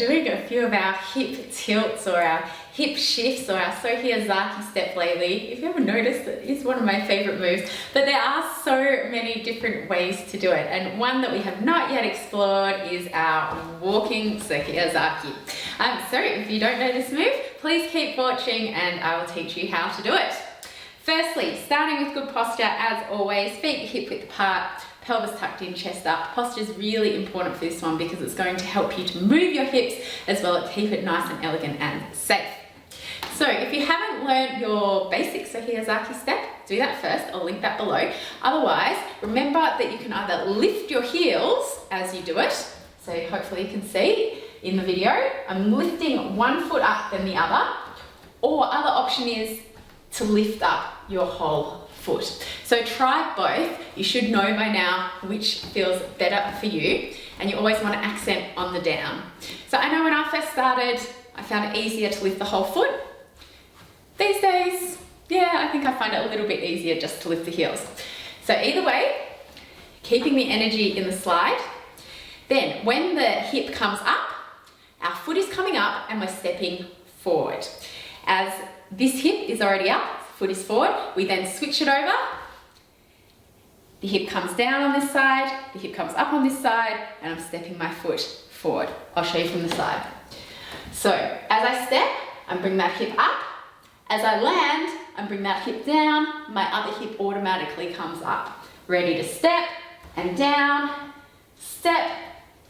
doing a few of our hip tilts or our hip shifts or our Sohiyazaki step lately. If you haven't noticed, it's one of my favorite moves, but there are so many different ways to do it. And one that we have not yet explored is our walking Sohiyazaki. So if you don't know this move, please keep watching and I will teach you how to do it. Firstly, starting with good posture, as always, feet hip width apart, pelvis tucked in, chest up. Posture is really important for this one because it's going to help you to move your hips as well as keep it nice and elegant and safe. So if you haven't learned your basic Sohiyazaki step, do that first. I'll link that below. Otherwise, remember that you can either lift your heels as you do it. So hopefully you can see in the video, I'm lifting one foot up then the other, or other option is to lift up your whole foot. So try both. You should know by now which feels better for you, and you always want to accent on the down. So I know when I first started, I found it easier to lift the whole foot. These days, yeah, I think I find it a little bit easier just to lift the heels. So either way, keeping the energy in the slide. Then when the hip comes up, our foot is coming up and we're stepping forward. As this hip is already up, foot is forward, we then switch it over. The hip comes down on this side, the hip comes up on this side, and I'm stepping my foot forward. I'll show you from the side. So as I step, I bring that hip up. As I land, I bring that hip down, my other hip automatically comes up. Ready to step and down, step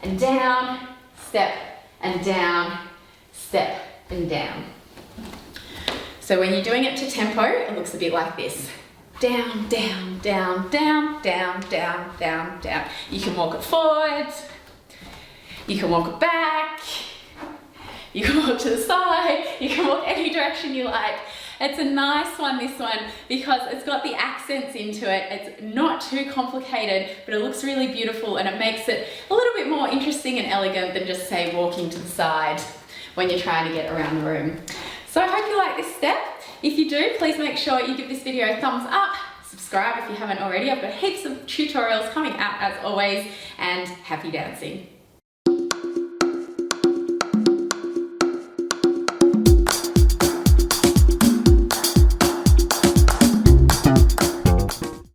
and down, step and down, step and down. So when you're doing it to tempo, it looks a bit like this. Down, down, down, down, down, down, down, down. You can walk it forward, you can walk it back, you can walk to the side, you can walk any direction you like. It's a nice one, this one, because it's got the accents into it. It's not too complicated, but it looks really beautiful and it makes it a little bit more interesting and elegant than just, say, walking to the side when you're trying to get around the room. So I hope you like this step. If you do, please make sure you give this video a thumbs up, subscribe if you haven't already. I've got heaps of tutorials coming out as always, and happy dancing.